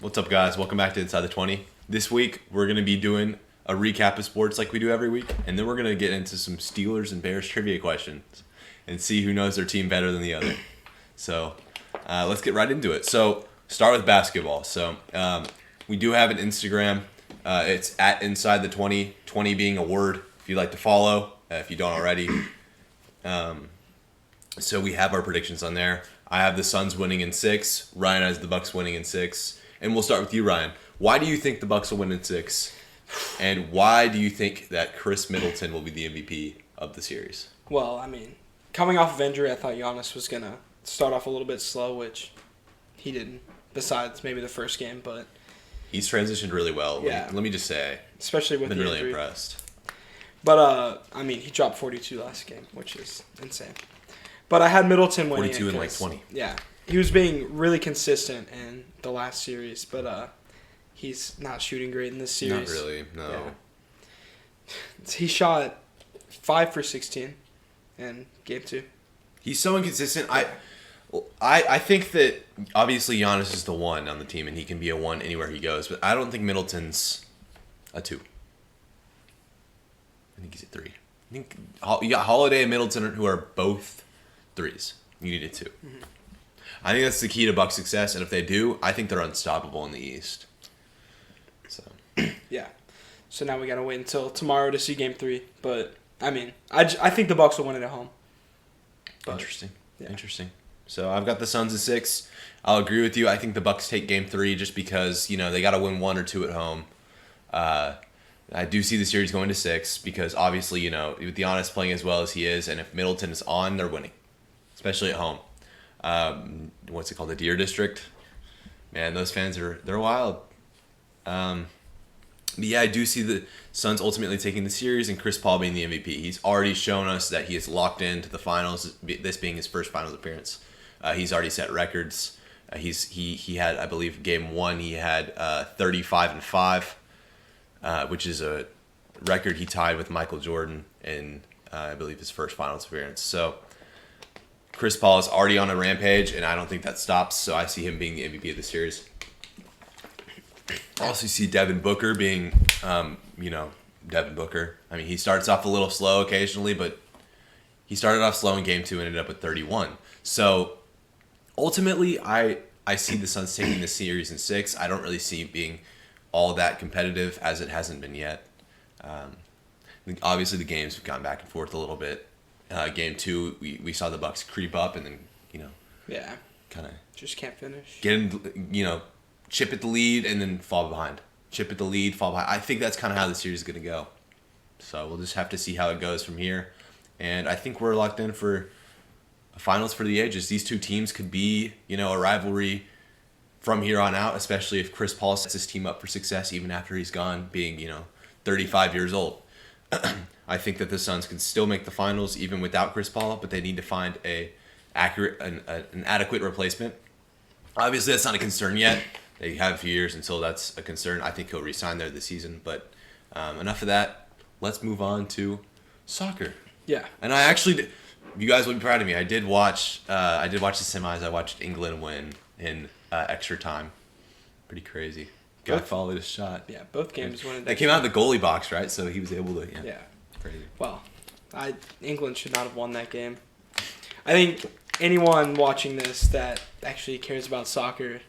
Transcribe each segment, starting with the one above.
What's up, guys? Welcome back to Inside the 20. This week, we're going to be doing a recap of sports like we do every week, and then we're going to get into some Steelers and Bears trivia questions and see who knows their team better than the other. So, let's get right into it. So, start with basketball. So, we do have an Instagram. It's at Inside the 20, 20 being a word if you'd like to follow, if you don't already. So, we have our predictions on there. I have the Suns winning in 6. Ryan has the Bucks winning in 6. And we'll start with you, Ryan. Why do you think the Bucks will win in 6? And why do you think that Chris Middleton will be the MVP of the series? Well, I mean, coming off of injury, I thought Giannis was going to start off a little bit slow, which he didn't, besides maybe the first game. But he's transitioned really well. Yeah. Let me just say. Especially with I've the been really injury. impressed. But, I mean, he dropped 42 last game, which is insane. But I had Middleton winning 42 it and like 20. Yeah. He was being really consistent in the last series, but he's not shooting great in this series. Not really, no. Yeah. He shot 5 for 16 in game 2. He's so inconsistent. I think that obviously Giannis is the 1 on the team, and he can be a 1 anywhere he goes, but I don't think Middleton's a 2. I think he's a 3. I think you got Holiday and Middleton who are both 3s. You need a 2. Mm-hmm. I think that's the key to Bucks' success, and if they do, I think they're unstoppable in the East. So yeah. So now we got to wait until tomorrow to see game 3, but I mean, I think the Bucks will win it at home. But, Interesting. Yeah. Interesting. So I've got the Suns at 6. I'll agree with you. I think the Bucks take game 3 just because, they got to win 1 or 2 at home. I do see the series going to 6 because obviously, with Giannis playing as well as he is, and if Middleton is on, they're winning, especially at home. What's it called? The Deer District. Man, those fans they're wild. But yeah, I do see the Suns ultimately taking the series and Chris Paul being the MVP. He's already shown us that he is locked into the finals. This being his first finals appearance, he's already set records. He had, I believe, game 1 he had 35-5, which is a record he tied with Michael Jordan in I believe his first finals appearance. So Chris Paul is already on a rampage, and I don't think that stops. So I see him being the MVP of the series. I also see Devin Booker being, Devin Booker. I mean, he starts off a little slow occasionally, but he started off slow in game 2 and ended up with 31. So ultimately, I see the Suns taking the series in 6. I don't really see it being all that competitive as it hasn't been yet. I think obviously the games have gone back and forth a little bit. Game 2, we saw the Bucks creep up and then, yeah, kind of just can't finish. get in, chip at the lead and then fall behind. Chip at the lead, fall behind. I think that's kind of how the series is going to go. So we'll just have to see how it goes from here. And I think we're locked in for a finals for the ages. These two teams could be, a rivalry from here on out, especially if Chris Paul sets his team up for success even after he's gone, being, 35 years old. I think that the Suns can still make the finals even without Chris Paul, but they need to find an adequate replacement. Obviously, that's not a concern yet. They have a few years until that's a concern. I think he'll re-sign there this season. But enough of that. Let's move on to soccer. Yeah. And I actually, you guys will be proud of me. I did watch the semis. I watched England win in extra time. Pretty crazy. Guy followed his shot. Yeah, both games went. They came out of the goalie box, right? So he was able to. Yeah. Crazy. Well, England should not have won that game. I think anyone watching this that actually cares about soccer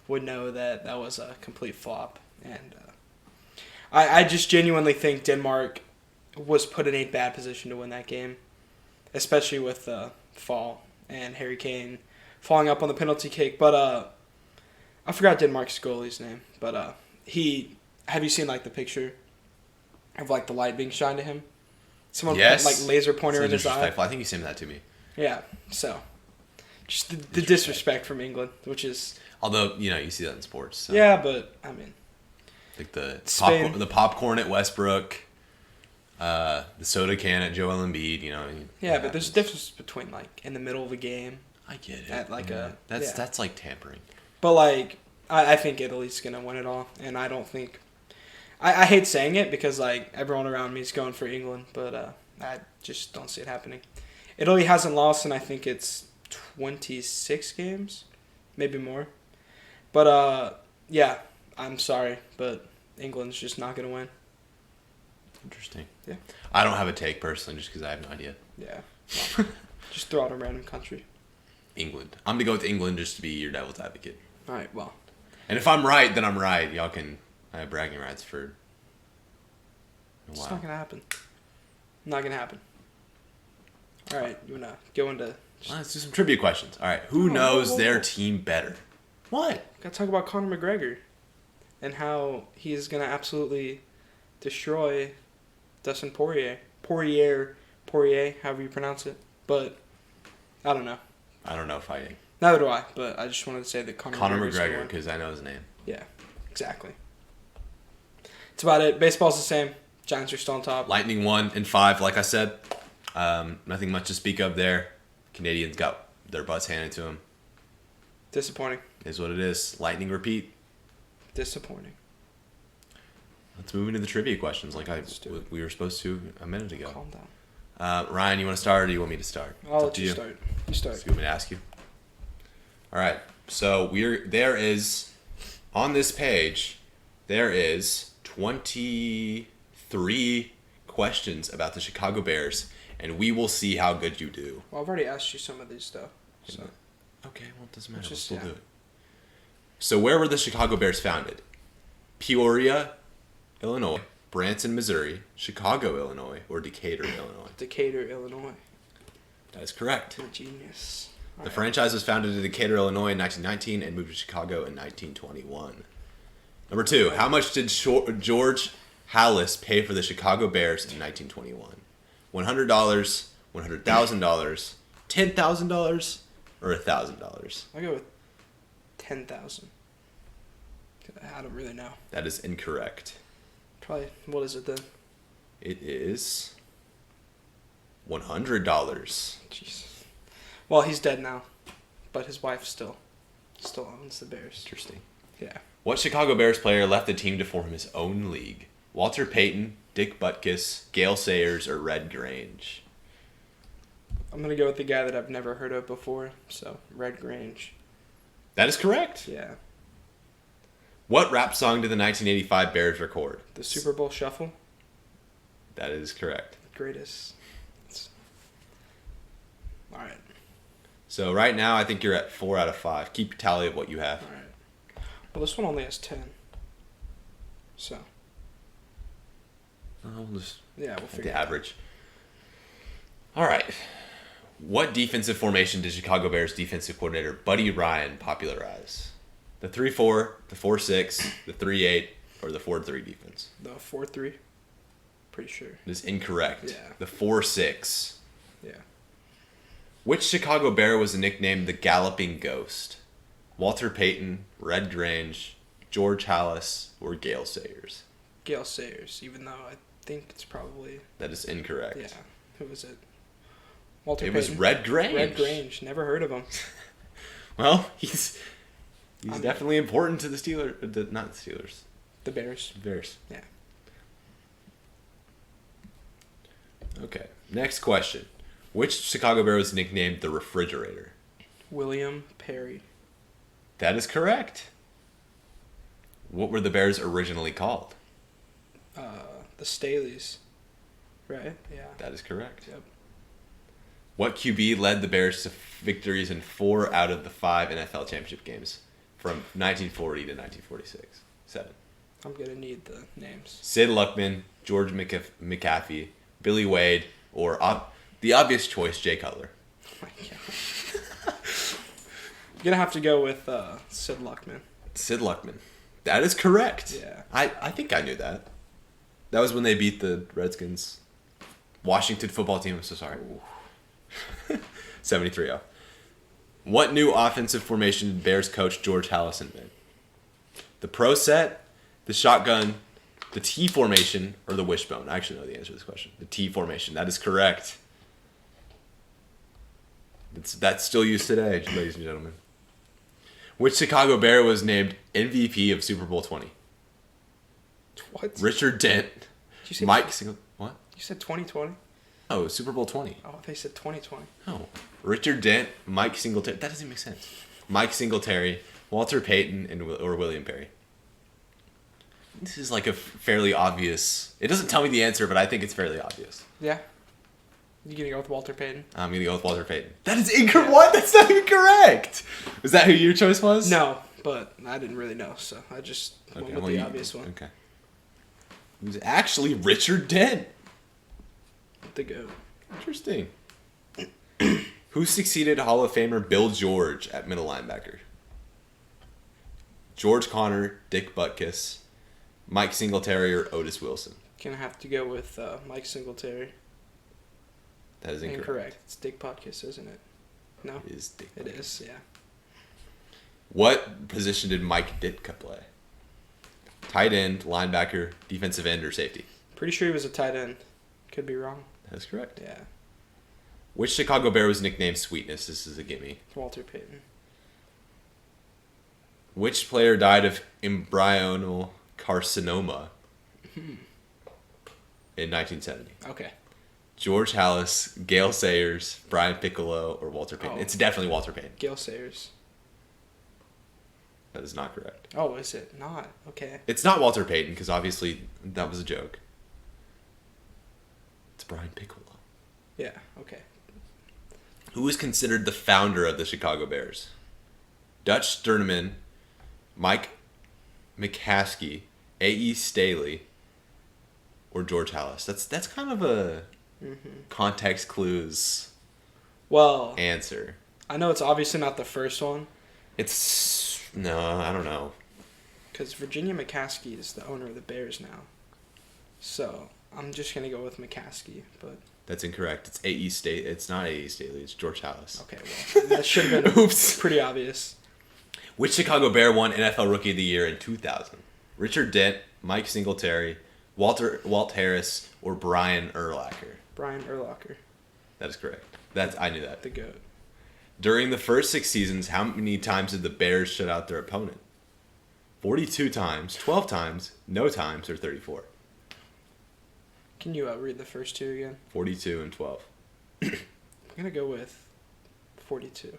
would know that was a complete flop. And I just genuinely think Denmark was put in a bad position to win that game, especially with the fall and Harry Kane falling up on the penalty kick. But I forgot Denmark's goalie's name. But have you seen the picture of the light being shined to him? Someone yes. put laser pointer so in his eye. I think you sent that to me. Yeah, so just the disrespect from England, which is... Although, you see that in sports. So. Yeah, but, I mean... Like the Spain. popcorn at Westbrook, the soda can at Joel Embiid, Yeah, but there's a difference between, in the middle of a game... I get it. At That's like tampering. But, I think Italy's going to win it all, and I don't think... I hate saying it because, everyone around me is going for England, but I just don't see it happening. Italy hasn't lost in, I think it's 26 games, maybe more. But Yeah, I'm sorry, but England's just not going to win. Interesting. Yeah. I don't have a take personally, just because I have no idea. Yeah. Well, just throw out a random country. England. I'm gonna go with England just to be your devil's advocate. All right, well. And if I'm right, then I'm right. Y'all can have bragging rights for a It's while. not going to happen. Not going to happen. All right, you want to go into... Let's do some trivia questions. All right. Who Oh, knows whoa, whoa, their whoa. team better? What? Got to talk about Conor McGregor and how he's going to absolutely destroy Dustin Poirier, however you pronounce it. But I don't know. I don't know fighting. Neither do I, but I just wanted to say that Conor McGregor's gonna McGregor, win. because I know his name. Yeah, exactly. That's about it. Baseball's the same. Giants are still on top. Lightning 1 and 5, like I said. Nothing much to speak of there. Canadians got their butts handed to them. Disappointing. Is what it is. Lightning repeat. Disappointing. Let's move into the trivia questions like Let's do it. we were supposed to a minute ago. Calm down. Ryan, you want to start or do you want me to start? It's I'll up let to you start. You start. So you want me to ask you? All right. So there is on this page there is 23 questions about the Chicago Bears, and we will see how good you do. Well, I've already asked you some of these stuff. So Okay, well it doesn't matter. Just, we'll yeah. still do it. So where were the Chicago Bears founded? Peoria, Illinois, Branson, Missouri, Chicago, Illinois, or Decatur, Illinois? Decatur, Illinois. That is correct. I'm a genius. All The right. franchise was founded in Decatur, Illinois in 1919 and moved to Chicago in 1921. Number 2, how much did George Halas pay for the Chicago Bears in 1921? $100, $100,000, $10,000, or $1,000? I'll go with 10,000. I don't really know. That is incorrect. Probably. What is it then? It is $100. Jeez. Well, he's dead now, but his wife still owns the Bears. Interesting. Yeah. What Chicago Bears player left the team to form his own league? Walter Payton, Dick Butkus, Gale Sayers, or Red Grange? I'm gonna go with the guy that I've never heard of before. So Red Grange. That is correct. Yeah. What rap song did the 1985 Bears record? The Super Bowl Shuffle. That is correct. Greatest. All right. So right now, I think you're at 4 out of 5. Keep tally of what you have. All right. Well, this one only has 10. So We'll just yeah, we'll at figure the it out. average. All right. What defensive formation did Chicago Bears defensive coordinator Buddy Ryan popularize? The 3-4, the 4-6, the 3-8, or the 4-3 defense? The 4-3. Pretty sure. It is incorrect. Yeah. The 4-6. Yeah. Which Chicago Bear was nicknamed the Galloping Ghost? Walter Payton, Red Grange, George Halas, or Gale Sayers? Gale Sayers, even though I think it's probably That is incorrect. yeah. Who was it? Walter It Payton. was Red Grange. Red Grange. Never heard of him. Well, he's I'm- definitely important to the Steelers. Not the Steelers. The Bears. Bears. Yeah. Okay. Next question. Which Chicago Bear was nicknamed the Refrigerator? William Perry. That is correct. What were the Bears originally called? The Staleys. Right? Yeah. That is correct. Yep. What QB led the Bears to victories in 4 out of the 5 NFL championship games from 1940 to 1946? 7. I'm gonna need the names. Sid Luckman, George McAfee, Billy Wade, or the obvious choice, Jay Cutler. Oh my god. I'm gonna have to go with Sid Luckman. Sid Luckman. That is correct. Yeah. I think I knew that. That was when they beat the Redskins. Washington football team, I'm so sorry. 73-0. What new offensive formation did Bears coach George Halas invent? The pro set, the shotgun, the T formation, or the wishbone? I actually know the answer to this question. The T formation. That is correct. That's still used today, ladies and gentlemen. Which Chicago Bear was named MVP of Super Bowl 20? What? Richard Dent, Did you say Mike What? You said 2020? Oh, Super Bowl 20. Oh, they said 2020. Oh. Richard Dent, Mike Singletary. That doesn't make sense. Mike Singletary, Walter Payton, or William Perry. This is like a fairly obvious. It doesn't tell me the answer, but I think it's fairly obvious. Yeah. You gonna go with Walter Payton? I'm gonna go with Walter Payton. That is incorrect. What? That's not even correct. Is that who your choice was? No, but I didn't really know, so I just went with the obvious one. Okay. It was actually Richard Dent. The GOAT. Interesting. Who succeeded Hall of Famer Bill George at middle linebacker? George Connor, Dick Butkus, Mike Singletary, or Otis Wilson? Gonna have to go with Mike Singletary. That is incorrect. It's Dick Butkus, isn't it? No? It is Dick It Butkus. is, yeah. What position did Mike Ditka play? Tight end, linebacker, defensive end, or safety? Pretty sure he was a tight end. Could be wrong. That is correct. Yeah. Which Chicago Bear was nicknamed Sweetness? This is a gimme. Walter Payton. Which player died of embryonal carcinoma in 1970? Okay. George Hallis, Gale Sayers, Brian Piccolo, or Walter Payton? Oh. It's definitely Walter Payton. Gale Sayers. That is not correct. Oh, is it not? Okay. It's not Walter Payton because obviously that was a joke. It's Brian Piccolo. Yeah, okay. Who is considered the founder of the Chicago Bears? Dutch Sterneman, Mike McCaskey, A.E. Staley, or George Hallis? That's kind of a context clues Well, answer. I know it's obviously not the first one No, I don't know. because Virginia McCaskey is the owner of the Bears now. So I'm just gonna go with McCaskey, but That's incorrect. It's A.E. Staley. It's not A.E. Staley. It's George Hallis. okay, well that should have been Oops. pretty obvious. Which Chicago Bear won NFL Rookie of the Year in 2000? Richard Dent, Mike Singletary, Walt Harris, or Brian Urlacher? Brian Urlacher, That is correct. I knew that. the GOAT. During the first 6 seasons, how many times did the Bears shut out their opponent? 42 times, 12 times, no times, or 34? Can you read the first two again? 42 and 12. I'm gonna go with 42.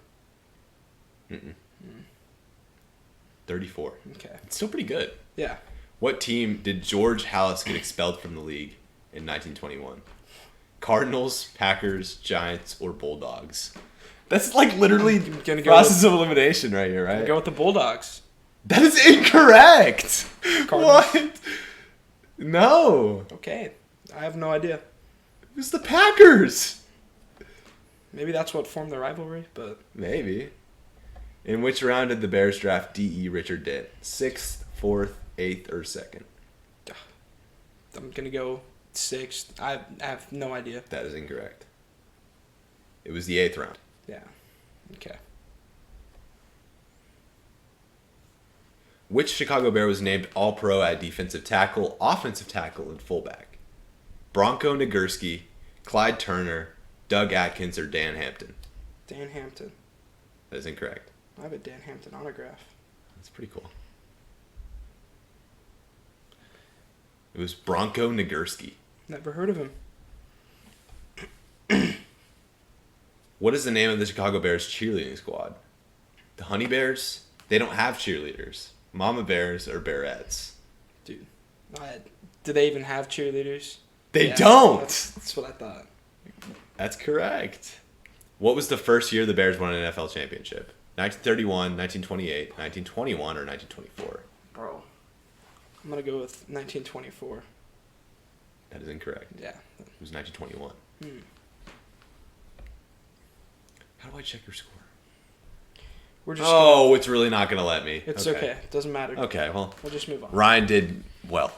34. Okay. It's still pretty good. Yeah. What team did George Hallis get expelled from the league in 1921? Cardinals, Packers, Giants, or Bulldogs? That's like literally I'm gonna go process of elimination right here, right? Go with the Bulldogs. That is incorrect. Cardinals. What? No. Okay. I have no idea. It was the Packers. Maybe that's what formed the rivalry, but Maybe. In which round did the Bears draft D.E. Richard Dent? 6th, 4th, 8th, or 2nd? I'm gonna go 6th. I have no idea. That is incorrect. It was the 8th round. Yeah. Okay. Which Chicago Bear was named All-Pro at defensive tackle, offensive tackle, and fullback? Bronco Nagurski, Clyde Turner, Doug Atkins, or Dan Hampton? Dan Hampton. That is incorrect. I have a Dan Hampton autograph. That's pretty cool. It was Bronco Nagurski. Never heard of him. What is the name of the Chicago Bears cheerleading squad? The Honey Bears? They don't have cheerleaders. Mama Bears or Bearettes? Dude. Do they even have cheerleaders? They Yeah, don't! That's what I thought. That's correct. What was the first year the Bears won an NFL championship? 1931, 1928, 1921, or 1924? Bro. I'm going to go with 1924. That is incorrect. Yeah. It was 1921. How do I check your score? We're just It's really not going to let me. It's okay. Doesn't matter. Okay, well, We'll just move on. Ryan did well.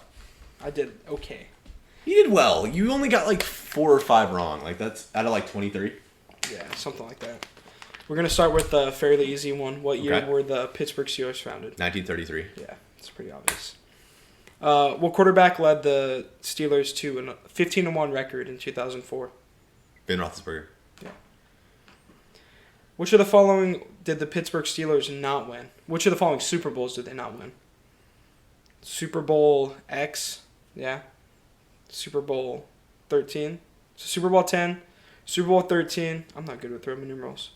I did okay. You did well. You only got like 4 or 5 wrong. Like that's out of like 23. Yeah, something like that. We're going to start with a fairly easy one. What year Okay. were the Pittsburgh Steelers founded? 1933. Yeah, it's pretty obvious. What quarterback led the Steelers to a 15-1 record in 2004? Ben Roethlisberger. Which of the following did the Pittsburgh Steelers not win? Which of the following Super Bowls did they not win? Super Bowl X, yeah. Super Bowl 13. So Super Bowl 10, Super Bowl 13. I'm not good with Roman numerals.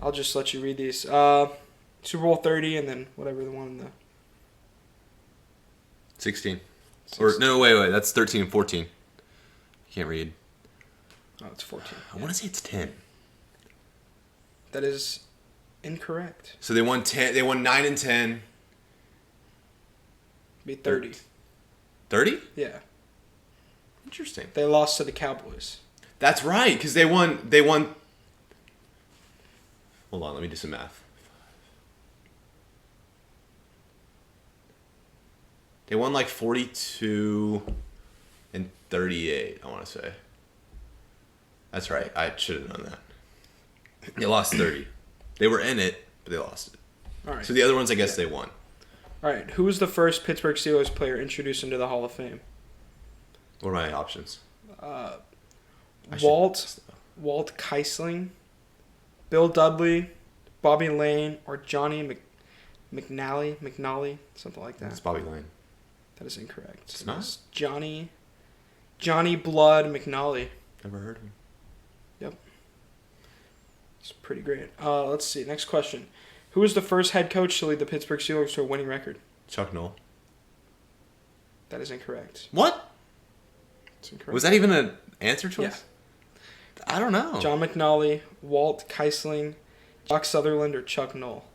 I'll just let you read these. Super Bowl 30 and then whatever the one in the 16. Or no, wait. That's 13 and 14. Can't read. Oh, it's 14. I want to say it's 10. That is incorrect. So they won 10. They won 9 and 10. Be 30. 30? Yeah. Interesting. They lost to the Cowboys. That's right, because they won. Hold on, let me do some math. They won like 42 and 38, I want to say. That's right. I should have known that. They lost 30. They were in it, but they lost it. All right. So the other ones, I guess they won. All right. Who was the first Pittsburgh Steelers player introduced into the Hall of Fame? What are my options? Walt Keisling, Bill Dudley, Bobby Lane, or Johnny McNally, something like that. It's Bobby Lane. That is incorrect. It's not? It's Johnny Blood McNally. Never heard of him. Yep. It's pretty great. Let's see. Next question. Who was the first head coach to lead the Pittsburgh Steelers to a winning record? Chuck Noll. That is incorrect. What? It's incorrect. Was that even an answer choice? Yeah. I don't know. John McNally, Walt Keisling, Jock Sutherland, or Chuck Noll?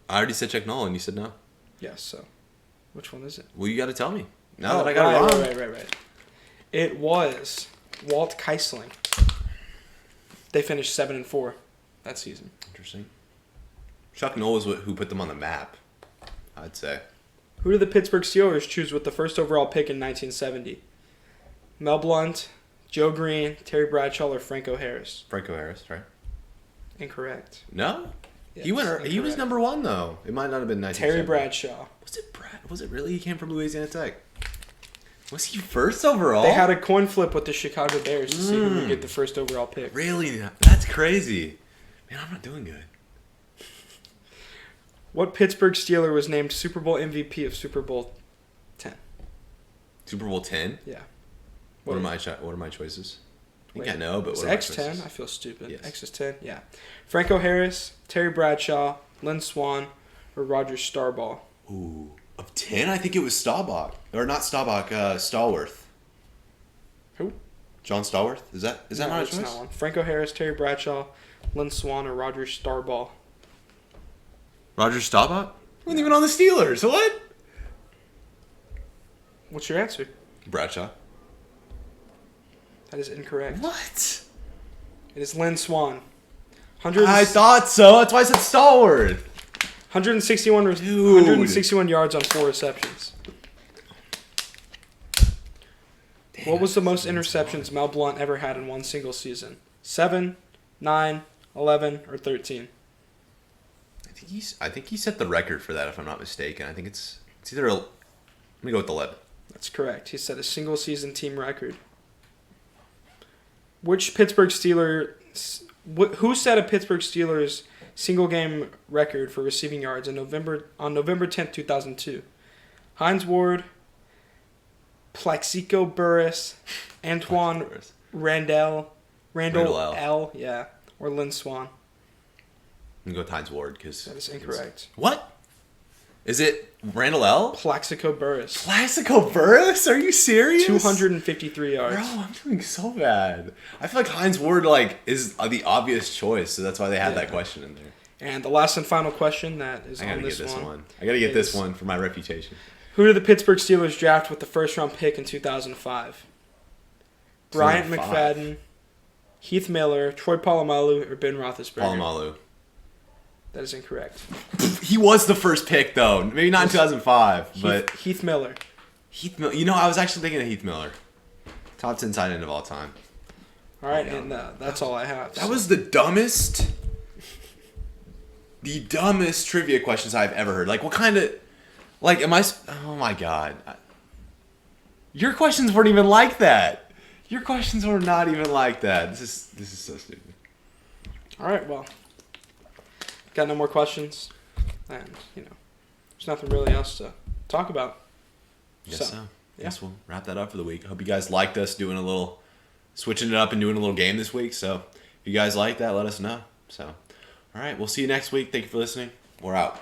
I already said Chuck Noll, and you said no. Yes, so which one is it? Well, you got to tell me. Now that I got it wrong. Right. It was Walt Keisling. They finished 7-4 that season. Interesting. Chuck Noll was who put them on the map, I'd say. Who did the Pittsburgh Steelers choose with the first overall pick in 1970? Mel Blount, Joe Green, Terry Bradshaw, or Franco Harris? Franco Harris, right? Incorrect. No? Yes, He was incorrect. number one, though. It might not have been 1970. Terry Bradshaw. Was it really? He came from Louisiana Tech. Was he first overall? They had a coin flip with the Chicago Bears to see who would get the first overall pick. Really? That's crazy. Man, I'm not doing good. What Pittsburgh Steeler was named Super Bowl MVP of Super Bowl 10? Super Bowl 10? Yeah. What are my choices? I think Wait, I know, but is what are my X10? choices? I feel stupid. Yes. X is 10? Yeah. Franco Harris, Terry Bradshaw, Lynn Swann, or Roger Staubach? Ooh. Of 10? I think it was Staubach. Or not Staubach, Stallworth. Who? John Stallworth? Is that No, not a it's choice? not one. Franco Harris, Terry Bradshaw, Lynn Swann, or Roger Staubach? Roger Staubach? He wasn't even on the Steelers. What? What's your answer? Bradshaw. That is incorrect. What? It is Lynn Swann. I thought so. That's why I said Stallworth. 161 yards on 4 receptions. Damn, What was the most interceptions Mel Blount ever had in one single season? 7, 9, 11, or 13? I think he set the record for that, if I'm not mistaken. I think it's either let me go with 11. That's correct. He set a single season team record. Which Pittsburgh Steeler? Who set a Pittsburgh Steelers single game record for receiving yards on November 10th, 2002? Hines Ward, Plaxico Burress, Antoine Randall L. Yeah, or Lynn Swann. I'm going to go with Hines Ward because That is incorrect. What? Is it Randall L? Plaxico Burress. Plaxico Burress? Are you serious? 253 yards. Bro, I'm doing so bad. I feel like Hines Ward is the obvious choice, so that's why they had that question in there. And the last and final question that is I gotta on get this this one. I gotta get this is- one for my reputation. Who did the Pittsburgh Steelers draft with the first round pick in 2005? Bryant 2005. McFadden, Heath Miller, Troy Polamalu, or Ben Roethlisberger? Polamalu. That is incorrect. He was the first pick, though. Maybe not in 2005, but Heath Miller. Heath Miller. You know, I was actually thinking of Heath Miller. Top 10 tight end of all time. All right, and that's all I have. That was the dumbest trivia questions I've ever heard. Like, what kind of... Like, oh my god. Your questions weren't even like that. Your questions were not even like that. This is so stupid. All right, well. Got no more questions. And, there's nothing really else to talk about. Guess so. Yeah. Guess we'll wrap that up for the week. Hope you guys liked us switching it up and doing a little game this week. So, if you guys like that, let us know. So, all right, we'll see you next week. Thank you for listening. We're out.